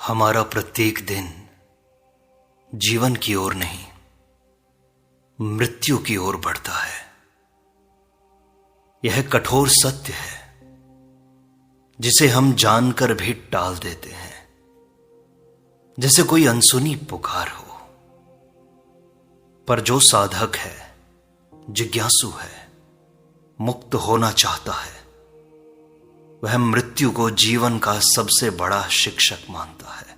हमारा प्रत्येक दिन जीवन की ओर नहीं, मृत्यु की ओर बढ़ता है। यह कठोर सत्य है जिसे हम जानकर भी टाल देते हैं, जैसे कोई अनसुनी पुकार हो। पर जो साधक है, जिज्ञासु है, मुक्त होना चाहता है, वह मृत्यु को जीवन का सबसे बड़ा शिक्षक मानता है।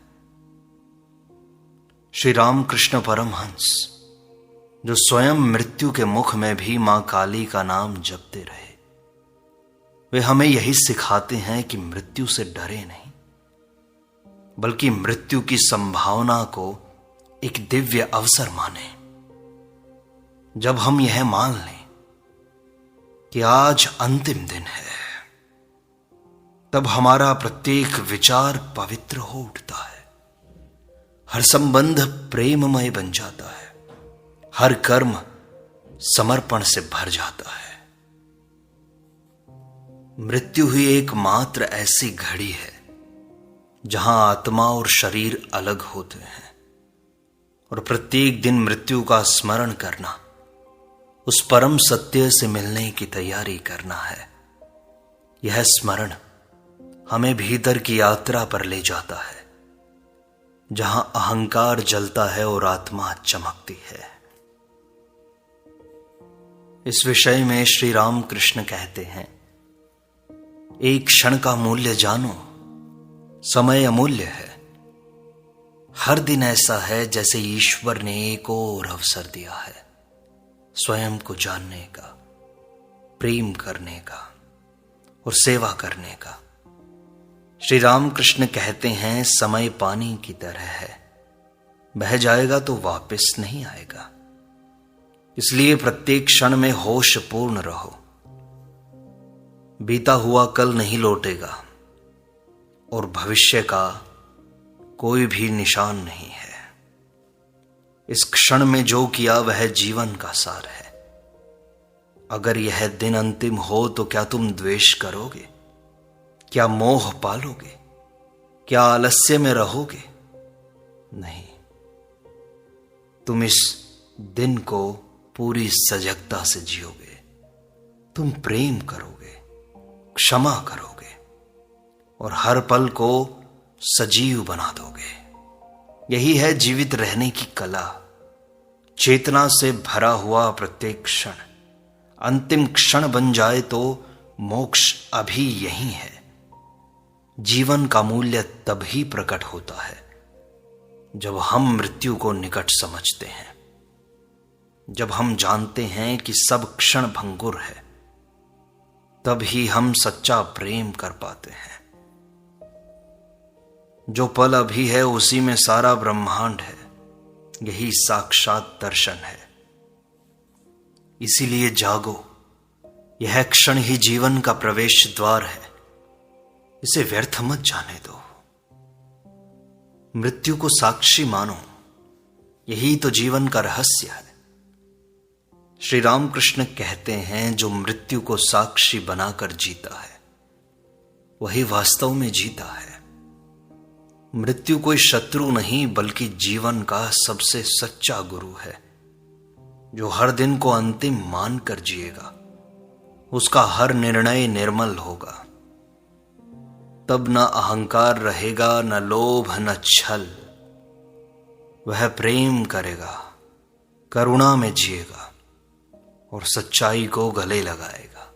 श्री रामकृष्ण परमहंस, जो स्वयं मृत्यु के मुख में भी मां काली का नाम जपते रहे, वे हमें यही सिखाते हैं कि मृत्यु से डरे नहीं, बल्कि मृत्यु की संभावना को एक दिव्य अवसर माने। जब हम यह मान लें कि आज अंतिम दिन है, तब हमारा प्रत्येक विचार पवित्र हो उठता है, हर संबंध प्रेममय बन जाता है, हर कर्म समर्पण से भर जाता है। मृत्यु ही एकमात्र ऐसी घड़ी है जहां आत्मा और शरीर अलग होते हैं, और प्रत्येक दिन मृत्यु का स्मरण करना, उस परम सत्य से मिलने की तैयारी करना है। यह स्मरण हमें भीतर की यात्रा पर ले जाता है, जहां अहंकार जलता है और आत्मा चमकती है। इस विषय में श्री रामकृष्ण कहते हैं, एक क्षण का मूल्य जानो, समय अमूल्य है। हर दिन ऐसा है जैसे ईश्वर ने एक और अवसर दिया है स्वयं को जानने का, प्रेम करने का और सेवा करने का। श्री रामकृष्ण कहते हैं, समय पानी की तरह है, बह जाएगा तो वापस नहीं आएगा। इसलिए प्रत्येक क्षण में होश पूर्ण रहो। बीता हुआ कल नहीं लौटेगा और भविष्य का कोई भी निशान नहीं है। इस क्षण में जो किया वह जीवन का सार है। अगर यह दिन अंतिम हो तो क्या तुम द्वेष करोगे? क्या मोह पालोगे? क्या आलस्य में रहोगे? नहीं, तुम इस दिन को पूरी सजगता से जियोगे। तुम प्रेम करोगे, क्षमा करोगे और हर पल को सजीव बना दोगे। यही है जीवित रहने की कला। चेतना से भरा हुआ प्रत्येक क्षण अंतिम क्षण बन जाए तो मोक्ष अभी यही है। जीवन का मूल्य तभी प्रकट होता है जब हम मृत्यु को निकट समझते हैं, जब हम जानते हैं कि सब क्षण भंगुर है, तब ही हम सच्चा प्रेम कर पाते हैं। जो पल अभी है उसी में सारा ब्रह्मांड है, यही साक्षात दर्शन है। इसीलिए जागो, यह क्षण ही जीवन का प्रवेश द्वार है, इसे व्यर्थ मत जाने दो। मृत्यु को साक्षी मानो, यही तो जीवन का रहस्य है। श्री रामकृष्ण कहते हैं, जो मृत्यु को साक्षी बनाकर जीता है वही वास्तव में जीता है। मृत्यु कोई शत्रु नहीं, बल्कि जीवन का सबसे सच्चा गुरु है। जो हर दिन को अंतिम मानकर जिएगा, उसका हर निर्णय निर्मल होगा। तब न अहंकार रहेगा, न लोभ, न छल। वह प्रेम करेगा, करुणा में जिएगा और सच्चाई को गले लगाएगा।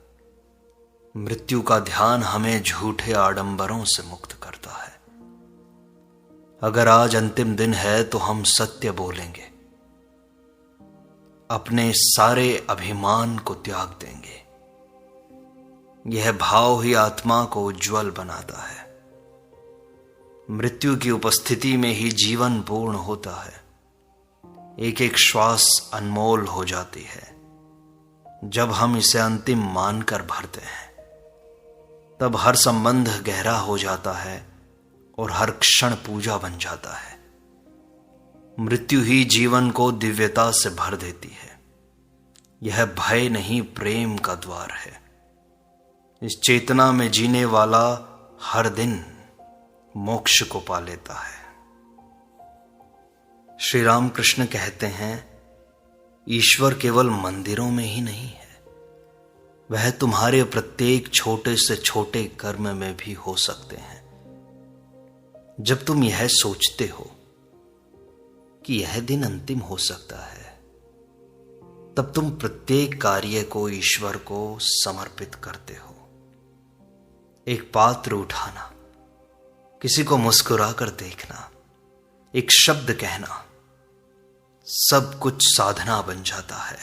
मृत्यु का ध्यान हमें झूठे आडंबरों से मुक्त करता है। अगर आज अंतिम दिन है तो हम सत्य बोलेंगे, अपने सारे अभिमान को त्याग देंगे। यह भाव ही आत्मा को उज्जवल बनाता है। मृत्यु की उपस्थिति में ही जीवन पूर्ण होता है। एक एक श्वास अनमोल हो जाती है। जब हम इसे अंतिम मानकर भरते हैं, तब हर संबंध गहरा हो जाता है और हर क्षण पूजा बन जाता है। मृत्यु ही जीवन को दिव्यता से भर देती है। यह भय नहीं, प्रेम का द्वार है। इस चेतना में जीने वाला हर दिन मोक्ष को पा लेता है। श्री राम कृष्ण कहते हैं, ईश्वर केवल मंदिरों में ही नहीं है, वह तुम्हारे प्रत्येक छोटे से छोटे कर्म में भी हो सकते हैं। जब तुम यह सोचते हो कि यह दिन अंतिम हो सकता है, तब तुम प्रत्येक कार्य को ईश्वर को समर्पित करते हो। एक पात्र उठाना, किसी को मुस्कुरा कर देखना, एक शब्द कहना, सब कुछ साधना बन जाता है।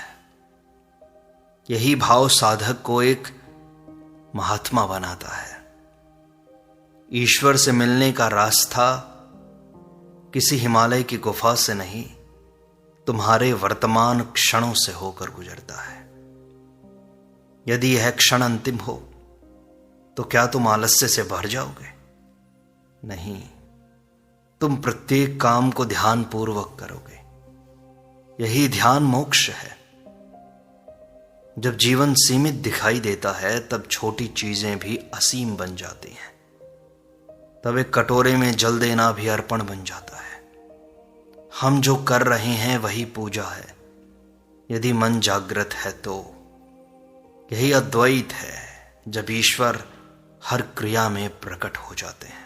यही भाव साधक को एक महात्मा बनाता है। ईश्वर से मिलने का रास्ता किसी हिमालय की गुफा से नहीं, तुम्हारे वर्तमान क्षणों से होकर गुजरता है। यदि यह क्षण अंतिम हो तो क्या तुम आलस्य से भर जाओगे? नहीं, तुम प्रत्येक काम को ध्यानपूर्वक करोगे। यही ध्यान मोक्ष है। जब जीवन सीमित दिखाई देता है, तब छोटी चीजें भी असीम बन जाती हैं। तब एक कटोरे में जल देना भी अर्पण बन जाता है। हम जो कर रहे हैं वही पूजा है, यदि मन जागृत है तो। यही अद्वैत है, जब ईश्वर हर क्रिया में प्रकट हो जाते हैं।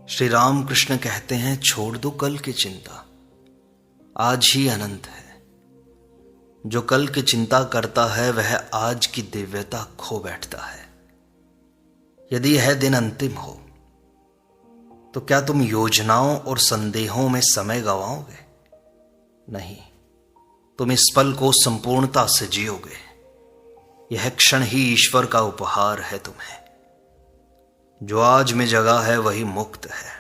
श्री राम कृष्ण कहते हैं, छोड़ दो कल की चिंता, आज ही अनंत है। जो कल की चिंता करता है वह आज की दिव्यता खो बैठता है। यदि यह दिन अंतिम हो तो क्या तुम योजनाओं और संदेहों में समय गंवाओगे? नहीं, तुम इस पल को संपूर्णता से जियोगे। यह क्षण ही ईश्वर का उपहार है तुम्हें। जो आज में जगा है वही मुक्त है।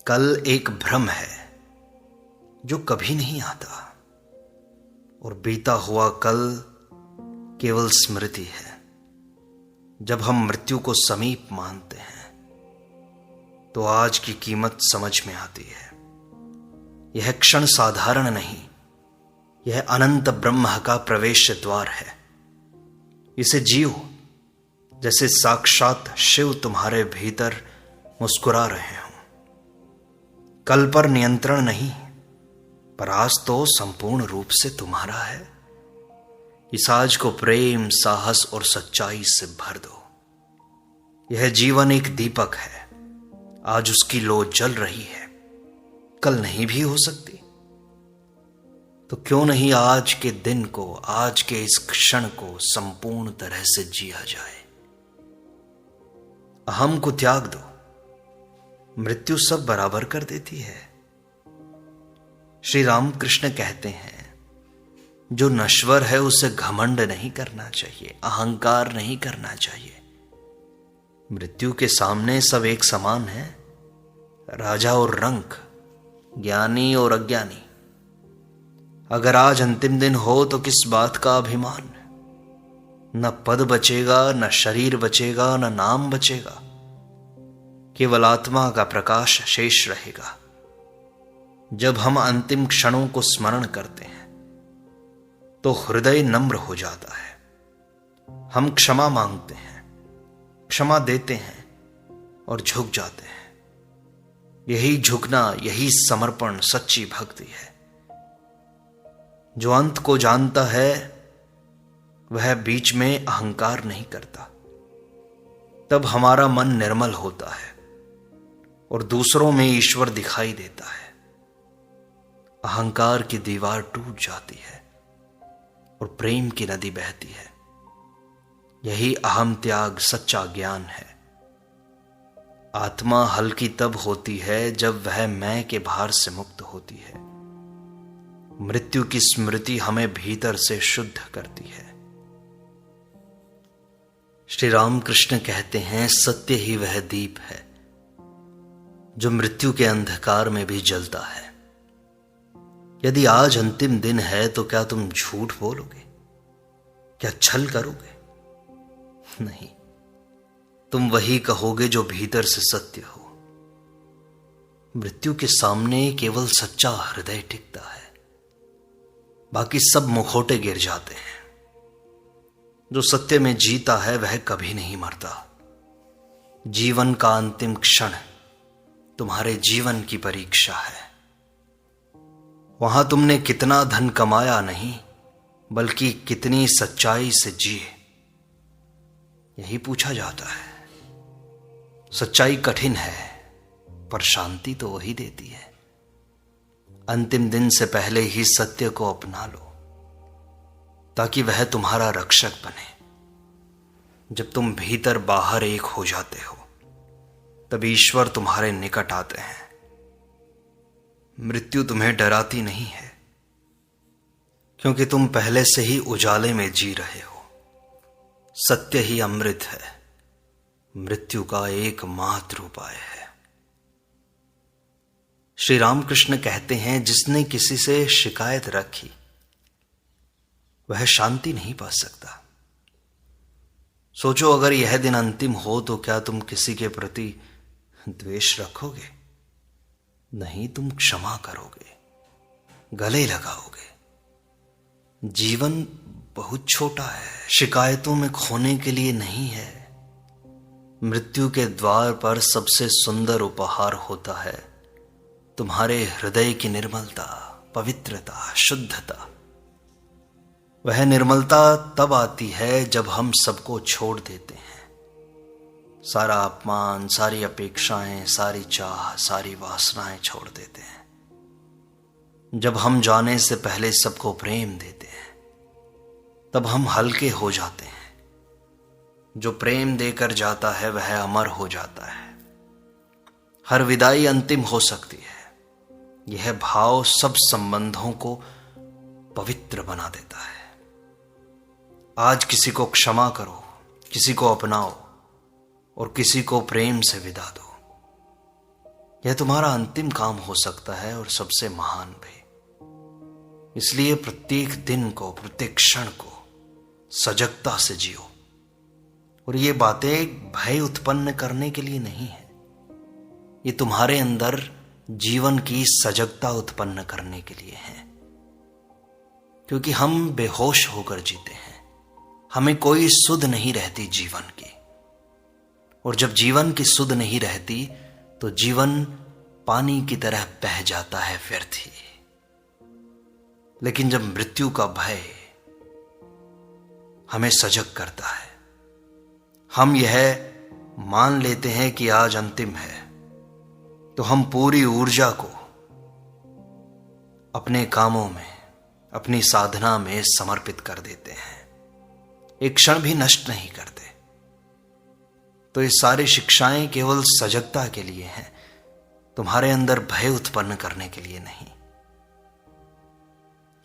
कल एक भ्रम है जो कभी नहीं आता, और बीता हुआ कल केवल स्मृति है। जब हम मृत्यु को समीप मानते हैं तो आज की कीमत समझ में आती है। यह क्षण साधारण नहीं, यह अनंत ब्रह्म का प्रवेश द्वार है। इसे जियो जैसे साक्षात शिव तुम्हारे भीतर मुस्कुरा रहे हों। कल पर नियंत्रण नहीं, पर आज तो संपूर्ण रूप से तुम्हारा है। इस आज को प्रेम, साहस और सच्चाई से भर दो। यह जीवन एक दीपक है, आज उसकी लौ जल रही है, कल नहीं भी हो सकती। तो क्यों नहीं आज के दिन को, आज के इस क्षण को संपूर्ण तरह से जिया जाए। अहम को त्याग दो, मृत्यु सब बराबर कर देती है। श्री राम कृष्ण कहते हैं, जो नश्वर है उसे घमंड नहीं करना चाहिए, अहंकार नहीं करना चाहिए। मृत्यु के सामने सब एक समान है, राजा और रंक, ज्ञानी और अज्ञानी। अगर आज अंतिम दिन हो तो किस बात का अभिमान? न पद बचेगा, न शरीर बचेगा, न नाम बचेगा। केवल आत्मा का प्रकाश शेष रहेगा। जब हम अंतिम क्षणों को स्मरण करते हैं तो हृदय नम्र हो जाता है। हम क्षमा मांगते हैं, क्षमा देते हैं और झुक जाते हैं। यही झुकना, यही समर्पण सच्ची भक्ति है। जो अंत को जानता है वह बीच में अहंकार नहीं करता। तब हमारा मन निर्मल होता है और दूसरों में ईश्वर दिखाई देता है। अहंकार की दीवार टूट जाती है और प्रेम की नदी बहती है। यही अहम त्याग सच्चा ज्ञान है। आत्मा हल्की तब होती है जब वह मैं के भार से मुक्त होती है। मृत्यु की स्मृति हमें भीतर से शुद्ध करती है। श्री राम कृष्ण कहते हैं, सत्य ही वह दीप है जो मृत्यु के अंधकार में भी जलता है। यदि आज अंतिम दिन है तो क्या तुम झूठ बोलोगे? क्या छल करोगे? नहीं, तुम वही कहोगे जो भीतर से सत्य हो। मृत्यु के सामने केवल सच्चा हृदय टिकता है, बाकी सब मुखौटे गिर जाते हैं। जो सत्य में जीता है वह कभी नहीं मरता। जीवन का अंतिम क्षण तुम्हारे जीवन की परीक्षा है। वहां तुमने कितना धन कमाया नहीं, बल्कि कितनी सच्चाई से जिए, यही पूछा जाता है। सच्चाई कठिन है, पर शांति तो वही देती है। अंतिम दिन से पहले ही सत्य को अपना लो, ताकि वह तुम्हारा रक्षक बने। जब तुम भीतर बाहर एक हो जाते हो, तब ईश्वर तुम्हारे निकट आते हैं। मृत्यु तुम्हें डराती नहीं है, क्योंकि तुम पहले से ही उजाले में जी रहे हो। सत्य ही अमृत है, मृत्यु का एकमात्र उपाय है। श्री रामकृष्ण कहते हैं, जिसने किसी से शिकायत रखी वह शांति नहीं पा सकता। सोचो, अगर यह दिन अंतिम हो तो क्या तुम किसी के प्रति द्वेष रखोगे? नहीं, तुम क्षमा करोगे, गले लगाओगे। जीवन बहुत छोटा है, शिकायतों में खोने के लिए नहीं है। मृत्यु के द्वार पर सबसे सुंदर उपहार होता है तुम्हारे हृदय की निर्मलता, पवित्रता, शुद्धता। वह निर्मलता तब आती है जब हम सबको छोड़ देते हैं। सारा अपमान, सारी अपेक्षाएं, सारी चाह, सारी वासनाएं छोड़ देते हैं। जब हम जाने से पहले सबको प्रेम देते हैं, तब हम हल्के हो जाते हैं। जो प्रेम देकर जाता है वह अमर हो जाता है। हर विदाई अंतिम हो सकती है। यह भाव सब संबंधों को पवित्र बना देता है। आज किसी को क्षमा करो, किसी को अपनाओ और किसी को प्रेम से विदा दो। यह तुम्हारा अंतिम काम हो सकता है और सबसे महान भी। इसलिए प्रत्येक दिन को, प्रत्येक क्षण को सजगता से जियो। और ये बातें भय उत्पन्न करने के लिए नहीं है, ये तुम्हारे अंदर जीवन की सजगता उत्पन्न करने के लिए है। क्योंकि हम बेहोश होकर जीते हैं, हमें कोई सुध नहीं रहती जीवन की। और जब जीवन की सुध नहीं रहती तो जीवन पानी की तरह बह जाता है, व्यर्थ ही। लेकिन जब मृत्यु का भय हमें सजग करता है, हम यह मान लेते हैं कि आज अंतिम है, तो हम पूरी ऊर्जा को अपने कामों में, अपनी साधना में समर्पित कर देते हैं। एक क्षण भी नष्ट नहीं करते। तो ये सारी शिक्षाएं केवल सजगता के लिए हैं, तुम्हारे अंदर भय उत्पन्न करने के लिए नहीं।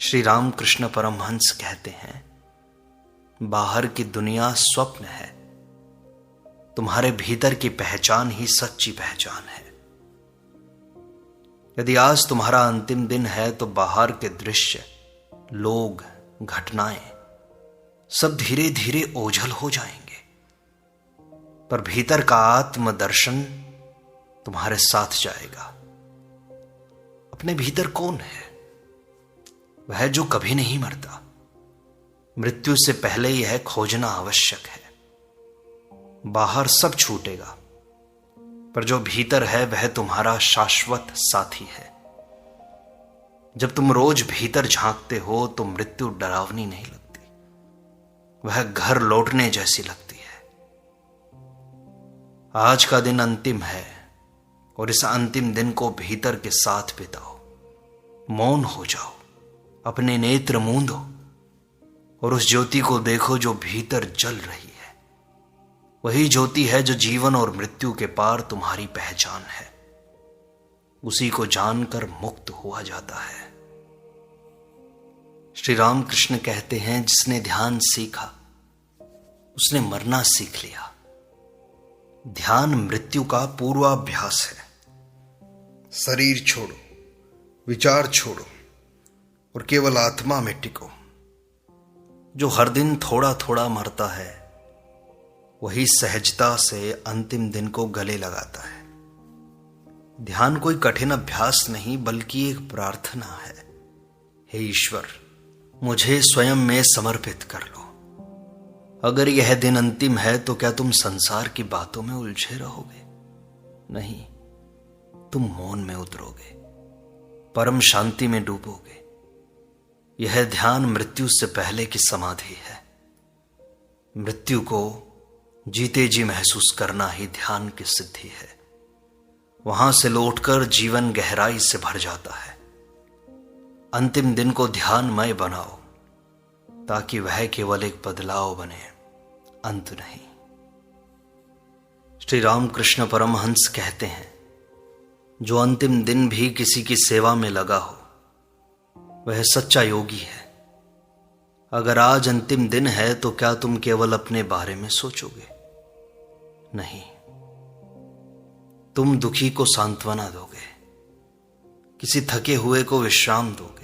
श्री रामकृष्ण परमहंस कहते हैं, बाहर की दुनिया स्वप्न है, तुम्हारे भीतर की पहचान ही सच्ची पहचान है। यदि आज तुम्हारा अंतिम दिन है तो बाहर के दृश्य, लोग, घटनाएं सब धीरे धीरे ओझल हो जाएंगे, पर भीतर का आत्मदर्शन तुम्हारे साथ जाएगा। अपने भीतर कौन है? वह जो कभी नहीं मरता। मृत्यु से पहले यह खोजना आवश्यक है। बाहर सब छूटेगा, पर जो भीतर है वह तुम्हारा शाश्वत साथी है। जब तुम रोज भीतर झांकते हो तो मृत्यु डरावनी नहीं लगती, वह घर लौटने जैसी लगती है। आज का दिन अंतिम है और इस अंतिम दिन को भीतर के साथ बिताओ। मौन हो जाओ, अपने नेत्र मूंदो और उस ज्योति को देखो जो भीतर जल रही है। वही ज्योति है जो जीवन और मृत्यु के पार तुम्हारी पहचान है। उसी को जानकर मुक्त हुआ जाता है। श्री रामकृष्ण कहते हैं, जिसने ध्यान सीखा उसने मरना सीख लिया। ध्यान मृत्यु का पूर्वाभ्यास है। शरीर छोड़ो, विचार छोड़ो और केवल आत्मा में टिको। जो हर दिन थोड़ा थोड़ा मरता है, वही सहजता से अंतिम दिन को गले लगाता है। ध्यान कोई कठिन अभ्यास नहीं, बल्कि एक प्रार्थना है। हे ईश्वर, मुझे स्वयं में समर्पित कर लो। अगर यह दिन अंतिम है तो क्या तुम संसार की बातों में उलझे रहोगे? नहीं, तुम मौन में उतरोगे, परम शांति में डूबोगे। यह ध्यान मृत्यु से पहले की समाधि है। मृत्यु को जीते जी महसूस करना ही ध्यान की सिद्धि है। वहां से लौटकर जीवन गहराई से भर जाता है। अंतिम दिन को ध्यानमय बनाओ ताकि वह केवल एक बदलाव बने, अंत नहीं। श्री रामकृष्ण परमहंस कहते हैं, जो अंतिम दिन भी किसी की सेवा में लगा हो वह सच्चा योगी है। अगर आज अंतिम दिन है तो क्या तुम केवल अपने बारे में सोचोगे? नहीं, तुम दुखी को सांत्वना दोगे, किसी थके हुए को विश्राम दोगे।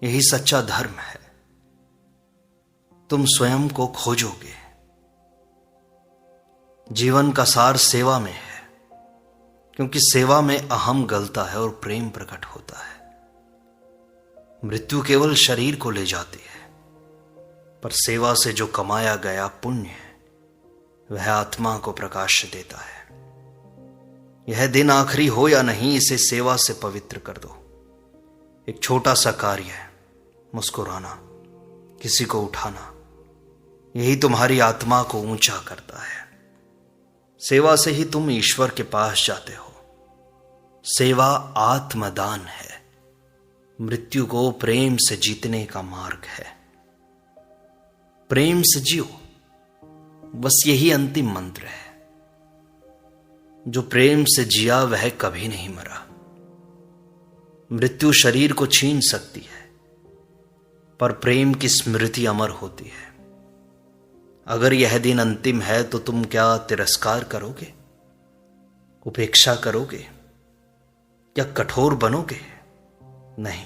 यही सच्चा धर्म है। तुम स्वयं को खोजोगे। जीवन का सार सेवा में है, क्योंकि सेवा में अहम गलता है और प्रेम प्रकट होता है। मृत्यु केवल शरीर को ले जाती है, पर सेवा से जो कमाया गया पुण्य वह आत्मा को प्रकाश देता है। यह दिन आखिरी हो या नहीं, इसे सेवा से पवित्र कर दो। एक छोटा सा कार्य है, मुस्कुराना, किसी को उठाना, यही तुम्हारी आत्मा को ऊंचा करता है। सेवा से ही तुम ईश्वर के पास जाते हो। सेवा आत्मदान है। मृत्यु को प्रेम से जीतने का मार्ग है। प्रेम से जियो, बस यही अंतिम मंत्र है। जो प्रेम से जिया वह कभी नहीं मरा। मृत्यु शरीर को छीन सकती है, पर प्रेम की स्मृति अमर होती है। अगर यह दिन अंतिम है तो तुम क्या तिरस्कार करोगे, उपेक्षा करोगे, क्या कठोर बनोगे? नहीं,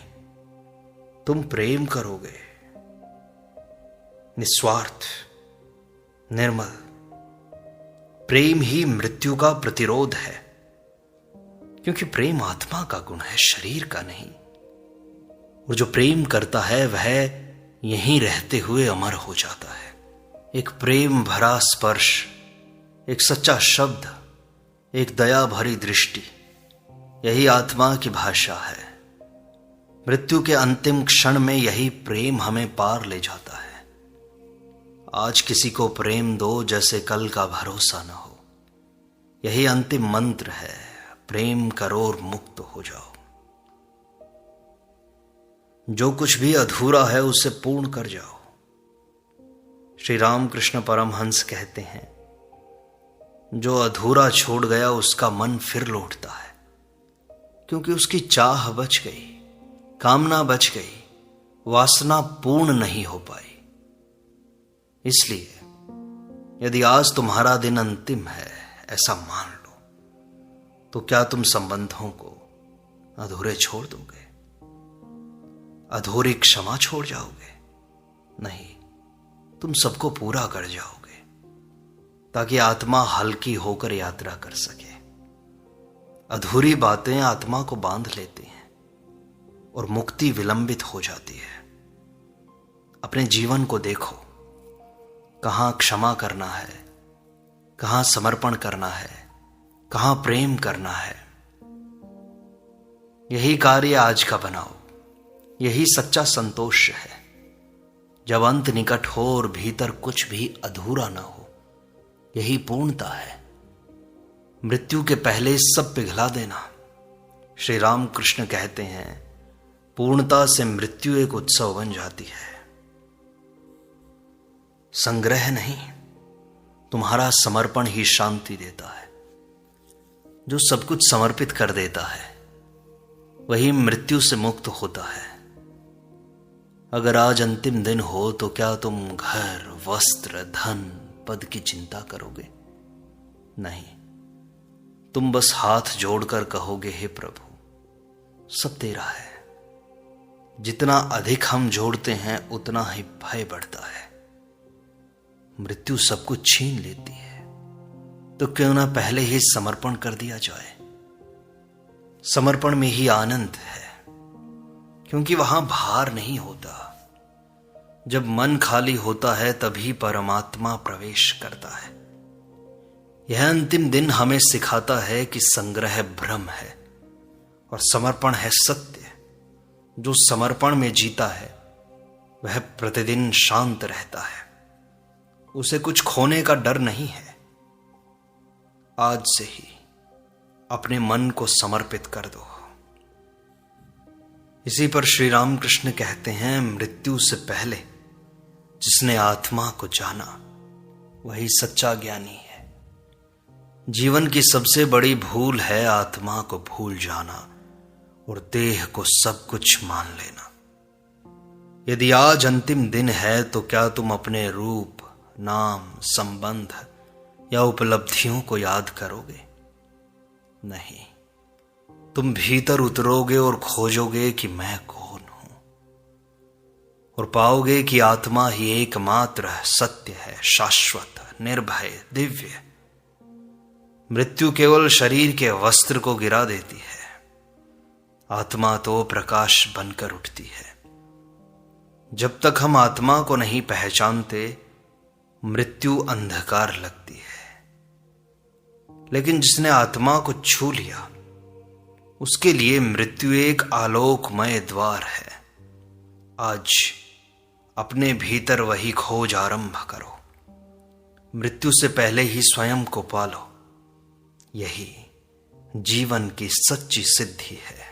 तुम प्रेम करोगे, निस्वार्थ, निर्मल। प्रेम ही मृत्यु का प्रतिरोध है, क्योंकि प्रेम आत्मा का गुण है, शरीर का नहीं। और जो प्रेम करता है वह यहीं रहते हुए अमर हो जाता है। एक प्रेम भरा स्पर्श, एक सच्चा शब्द, एक दया भरी दृष्टि, यही आत्मा की भाषा है। मृत्यु के अंतिम क्षण में यही प्रेम हमें पार ले जाता है। आज किसी को प्रेम दो जैसे कल का भरोसा न हो। यही अंतिम मंत्र है। प्रेम करो और मुक्त हो जाओ। जो कुछ भी अधूरा है उसे पूर्ण कर जाओ। श्री रामकृष्ण परमहंस कहते हैं, जो अधूरा छोड़ गया उसका मन फिर लौटता है, क्योंकि उसकी चाह बच गई, कामना बच गई, वासना पूर्ण नहीं हो पाई। इसलिए यदि आज तुम्हारा दिन अंतिम है ऐसा मान लो, तो क्या तुम संबंधों को अधूरे छोड़ दोगे? अधूरी क्षमा छोड़ जाओगे? नहीं, तुम सबको पूरा कर जाओगे, ताकि आत्मा हल्की होकर यात्रा कर सके। अधूरी बातें आत्मा को बांध लेती हैं और मुक्ति विलंबित हो जाती है। अपने जीवन को देखो, कहां क्षमा करना है, कहां समर्पण करना है, कहां प्रेम करना है। यही कार्य आज का बनाओ। यही सच्चा संतोष है। जब अंत निकट हो और भीतर कुछ भी अधूरा ना हो, यही पूर्णता है। मृत्यु के पहले सब पिघला देना। श्री रामकृष्ण कहते हैं, पूर्णता से मृत्यु एक उत्सव बन जाती है। संग्रह नहीं, तुम्हारा समर्पण ही शांति देता है। जो सब कुछ समर्पित कर देता है वही मृत्यु से मुक्त होता है। अगर आज अंतिम दिन हो तो क्या तुम घर, वस्त्र, धन, पद की चिंता करोगे? नहीं, तुम बस हाथ जोड़कर कहोगे, हे प्रभु सब तेरा है। जितना अधिक हम जोड़ते हैं उतना ही भय बढ़ता है। मृत्यु सब कुछ छीन लेती है, तो क्यों ना पहले ही समर्पण कर दिया जाए। समर्पण में ही आनंद है, क्योंकि वहां भार नहीं होता। जब मन खाली होता है तभी परमात्मा प्रवेश करता है। यह अंतिम दिन हमें सिखाता है कि संग्रह भ्रम है और समर्पण है सत्य। जो समर्पण में जीता है वह प्रतिदिन शांत रहता है। उसे कुछ खोने का डर नहीं है। आज से ही अपने मन को समर्पित कर दो। इसी पर श्री रामकृष्ण कहते हैं, मृत्यु से पहले जिसने आत्मा को जाना वही सच्चा ज्ञानी है। जीवन की सबसे बड़ी भूल है आत्मा को भूल जाना और देह को सब कुछ मान लेना। यदि आज अंतिम दिन है तो क्या तुम अपने रूप, नाम, संबंध या उपलब्धियों को याद करोगे? नहीं, तुम भीतर उतरोगे और खोजोगे कि मैं कौन हूं, और पाओगे कि आत्मा ही एकमात्र सत्य है, शाश्वत, निर्भय, दिव्य। मृत्यु केवल शरीर के वस्त्र को गिरा देती है, आत्मा तो प्रकाश बनकर उठती है। जब तक हम आत्मा को नहीं पहचानते मृत्यु अंधकार लगती है, लेकिन जिसने आत्मा को छू लिया उसके लिए मृत्यु एक आलोकमय द्वार है। आज अपने भीतर वही खोज आरंभ करो। मृत्यु से पहले ही स्वयं को पालो। यही जीवन की सच्ची सिद्धि है।